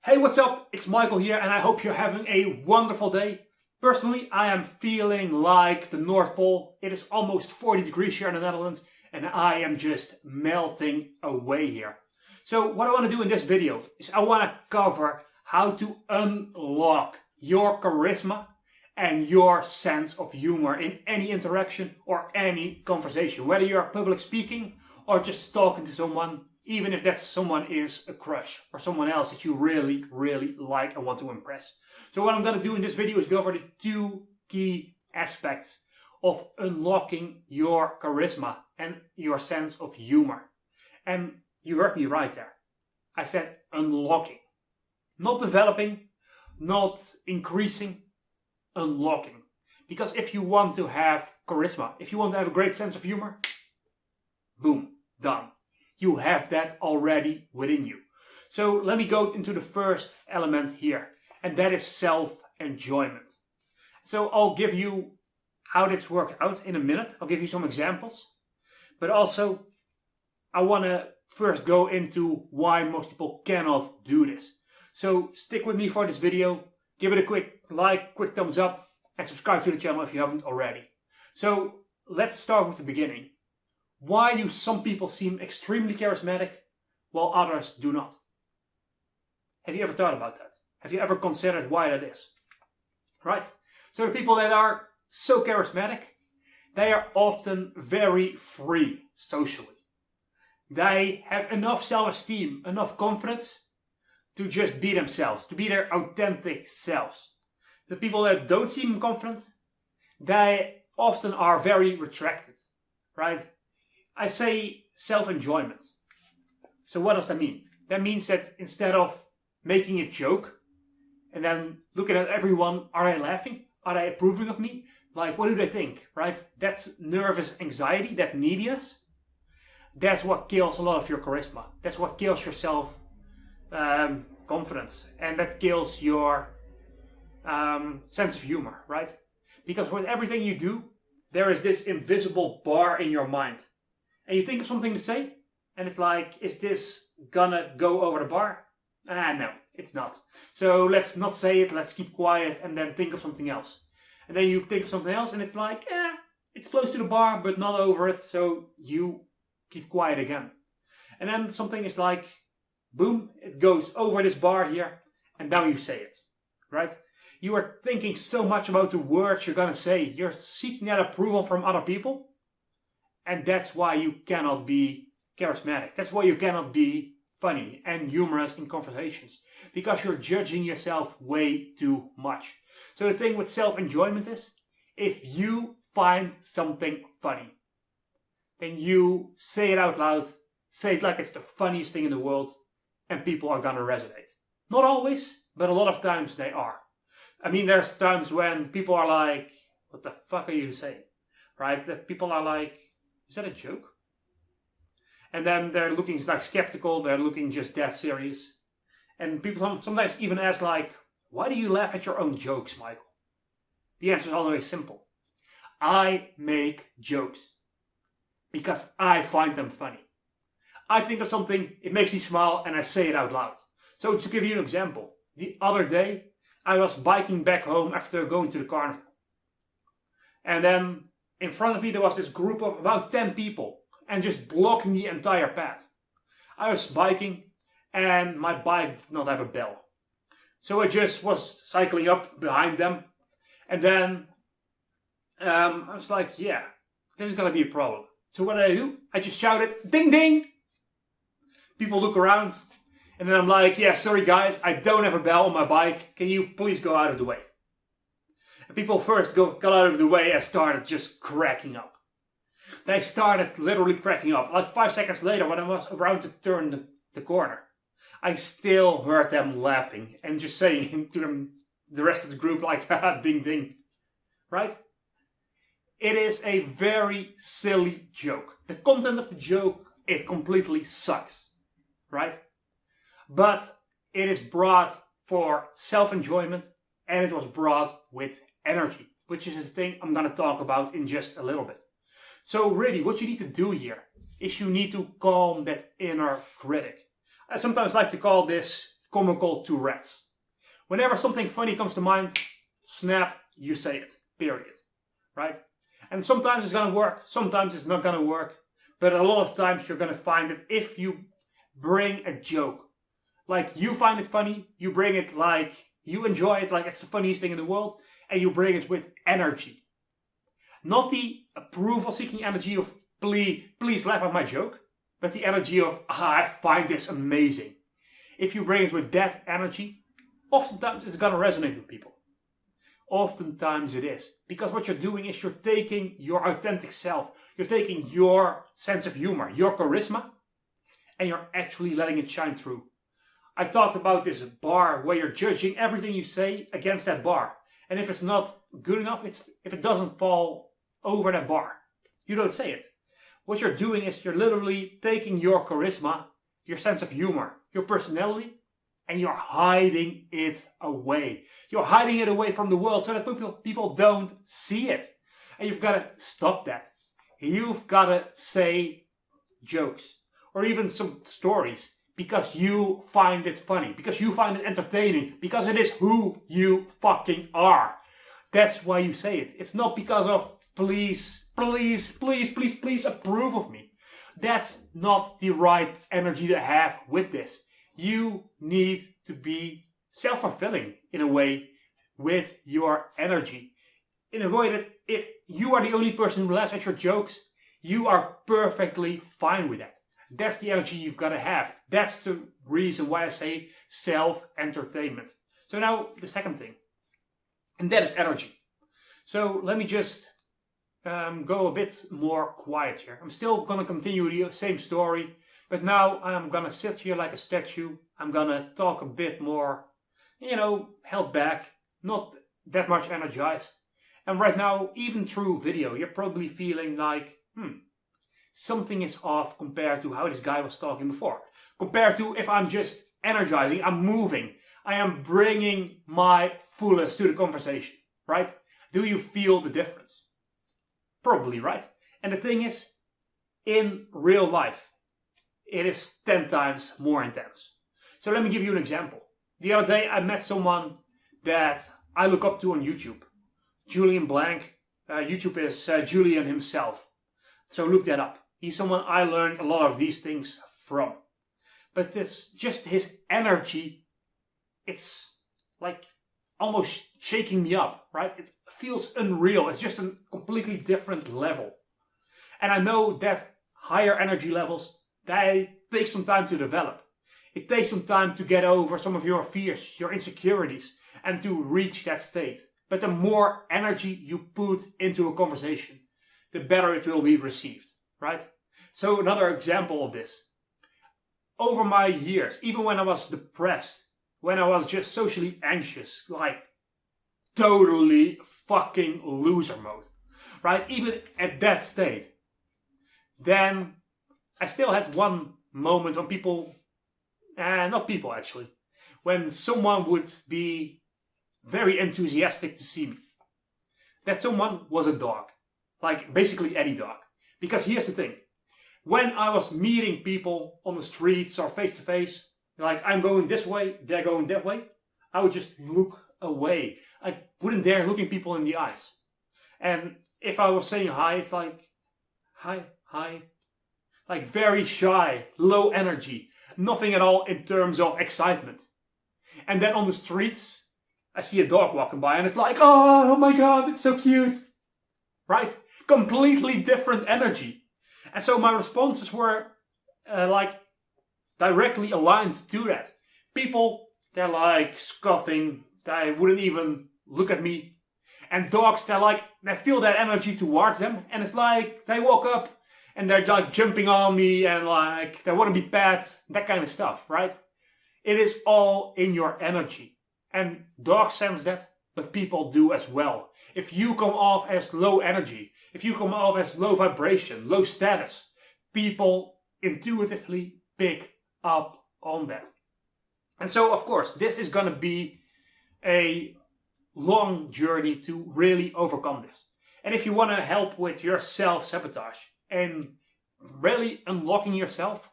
Hey, what's up? It's Michael here and I hope you're having a wonderful day. Personally, I am feeling like the North Pole. It is almost 40 degrees here in the Netherlands and I am just melting away here. So what I want to do in this video is I want to cover how to unlock your charisma and your sense of humor in any interaction or any conversation. Whether you're public speaking or just talking to someone, even if that someone is a crush or someone else that you really, really like and want to impress. So what I'm going to do in this video is go over the two key aspects of unlocking your charisma and your sense of humor. And you heard me right there. I said unlocking. Not developing, not increasing, unlocking. Because if you want to have charisma, if you want to have a great sense of humor, boom, done. You have that already within you. So let me go into the first element here, and that is self-enjoyment. So I'll give you how this works out in a minute. I'll give you some examples, but also I want to first go into why most people cannot do this. So stick with me for this video, give it a quick like, quick thumbs up, and subscribe to the channel if you haven't already. So let's start with the beginning. Why do some people seem extremely charismatic while others do not? Have you ever thought about that? Have you ever considered why that is? Right? So the people that are so charismatic, they are often very free socially. They have enough self-esteem, enough confidence to just be themselves, to be their authentic selves. The people that don't seem confident, they often are very retracted, right? I say self-enjoyment. So what does that mean? That means that instead of making a joke and then looking at everyone, are they laughing? Are they approving of me? Like, what do they think, right? That's nervous anxiety, that neediness. That's what kills a lot of your charisma. That's what kills your self-confidence. And that kills your sense of humor, right? Because with everything you do, there is this invisible bar in your mind. And you think of something to say, and it's like, is this gonna go over the bar? No, it's not. So let's not say it, let's keep quiet, and then think of something else. And then you think of something else, and it's like, it's close to the bar, but not over it, so you keep quiet again. And then something is like, boom, it goes over this bar here, and now you say it, right? You are thinking so much about the words you're gonna say. You're seeking that approval from other people. And that's why you cannot be charismatic. That's why you cannot be funny and humorous in conversations. Because you're judging yourself way too much. So the thing with self-enjoyment is, if you find something funny, then you say it out loud, say it like it's the funniest thing in the world, and people are gonna resonate. Not always, but a lot of times they are. I mean, there's times when people are like, what the fuck are you saying? Right? That people are like, is that a joke? And then they're looking like skeptical, they're looking just dead serious. And people sometimes even ask like, why do you laugh at your own jokes, Michael? The answer is always simple. I make jokes because I find them funny. I think of something, it makes me smile, and I say it out loud. So to give you an example, the other day I was biking back home after going to the carnival. And then in front of me there was this group of about 10 people and just blocking the entire path. I was biking and my bike did not have a bell. So I just was cycling up behind them, and then I was like, yeah, this is gonna be a problem. So what do? I just shouted, ding ding! People look around, and then I'm like, yeah, sorry guys, I don't have a bell on my bike. Can you please go out of the way? And people first got out of the way and started just cracking up. They started literally cracking up. Like 5 seconds later, when I was around to turn the corner, I still heard them laughing and just saying to them, the rest of the group, like, haha, ding ding. Right? It is a very silly joke. The content of the joke, it completely sucks. Right? But it is brought for self-enjoyment, and it was brought with energy, which is a thing I'm going to talk about in just a little bit. So really, what you need to do here is you need to calm that inner critic. I sometimes like to call this comical Tourette's. Whenever something funny comes to mind, snap, you say it, period, right? And sometimes it's gonna work, sometimes it's not gonna work, but a lot of times you're gonna find that if you bring a joke, like you find it funny, you bring it like you enjoy it, like it's the funniest thing in the world, and you bring it with energy. Not the approval-seeking energy of please laugh at my joke, but the energy of I find this amazing. If you bring it with that energy, oftentimes it's gonna resonate with people. Oftentimes it is. Because what you're doing is you're taking your authentic self, you're taking your sense of humor, your charisma, and you're actually letting it shine through. I talked about this bar where you're judging everything you say against that bar. And if it's not good enough, if it doesn't fall over that bar, you don't say it. What you're doing is you're literally taking your charisma, your sense of humor, your personality, and you're hiding it away. You're hiding it away from the world so that people don't see it. And you've got to stop that. You've got to say jokes or even some stories because you find it funny, because you find it entertaining, because it is who you fucking are. That's why you say it. It's not because of please approve of me. That's not the right energy to have with this. You need to be self-fulfilling in a way with your energy. In a way that if you are the only person who laughs at your jokes, you are perfectly fine with that. That's the energy you've got to have. That's the reason why I say self-entertainment. So now the second thing, and that is energy. So let me just go a bit more quiet here. I'm still going to continue the same story, but now I'm going to sit here like a statue. I'm going to talk a bit more, held back, not that much energized. And right now, even through video, you're probably feeling like, something is off compared to how this guy was talking before. Compared to if I'm just energizing, I'm moving, I am bringing my fullest to the conversation, right? Do you feel the difference? Probably, right? And the thing is, in real life, it is 10 times more intense. So let me give you an example. The other day I met someone that I look up to on YouTube. Julian Blank. YouTube is Julian himself. So look that up. He's someone I learned a lot of these things from. But this, just his energy, it's like almost shaking me up, right? It feels unreal. It's just a completely different level. And I know that higher energy levels, they take some time to develop. It takes some time to get over some of your fears, your insecurities, and to reach that state. But the more energy you put into a conversation, the better it will be received, right? So another example of this. Over my years, even when I was depressed, when I was just socially anxious, like totally fucking loser mode, right? Even at that state, then I still had one moment when when someone would be very enthusiastic to see me. That someone was a dog, like basically any dog. Because here's the thing, when I was meeting people on the streets or face to face, like I'm going this way, they're going that way, I would just look away. I wouldn't dare looking people in the eyes. And if I was saying hi, it's like, hi, like very shy, low energy, nothing at all in terms of excitement. And then on the streets, I see a dog walking by and it's like, oh my God, it's so cute, right? Completely different energy. And so my responses were like directly aligned to that. People, they're like scoffing, they wouldn't even look at me. And dogs, they feel that energy towards them. And it's like, they walk up and they're like jumping on me and like, they want to be pet, that kind of stuff, right? It is all in your energy. And dogs sense that, but people do as well. If you come off as low energy, if you come off as low vibration, low status, people intuitively pick up on that. And so, of course, this is going to be a long journey to really overcome this. And if you want to help with your self-sabotage and really unlocking yourself,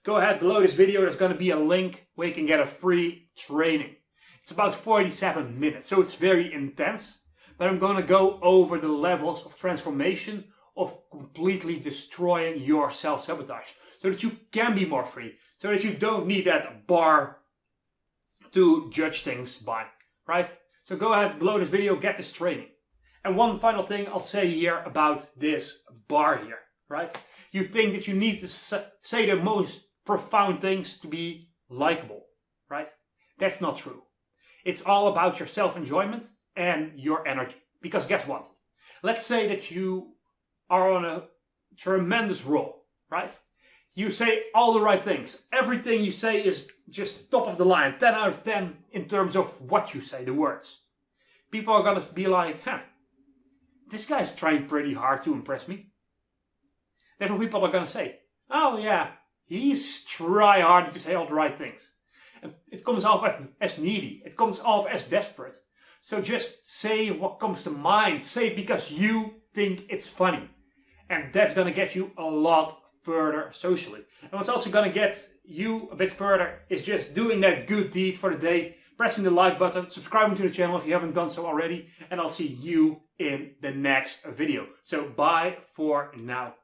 go ahead below this video. There's going to be a link where you can get a free training. It's about 47 minutes, so it's very intense. But I'm going to go over the levels of transformation, of completely destroying your self-sabotage, so that you can be more free, so that you don't need that bar to judge things by, right? So go ahead below this video, get this training. And one final thing I'll say here about this bar here, right? You think that you need to say the most profound things to be likable, right? That's not true. It's all about your self-enjoyment and your energy. Because guess what? Let's say that you are on a tremendous roll, right? You say all the right things. Everything you say is just top of the line, 10 out of 10 in terms of what you say, the words. People are going to be like, this guy's trying pretty hard to impress me. That's what people are going to say. Oh yeah, he's trying hard to say all the right things. And it comes off as needy. It comes off as desperate. So just say what comes to mind. Say it because you think it's funny. And that's going to get you a lot further socially. And what's also going to get you a bit further is just doing that good deed for the day, pressing the like button, subscribing to the channel if you haven't done so already, and I'll see you in the next video. So bye for now.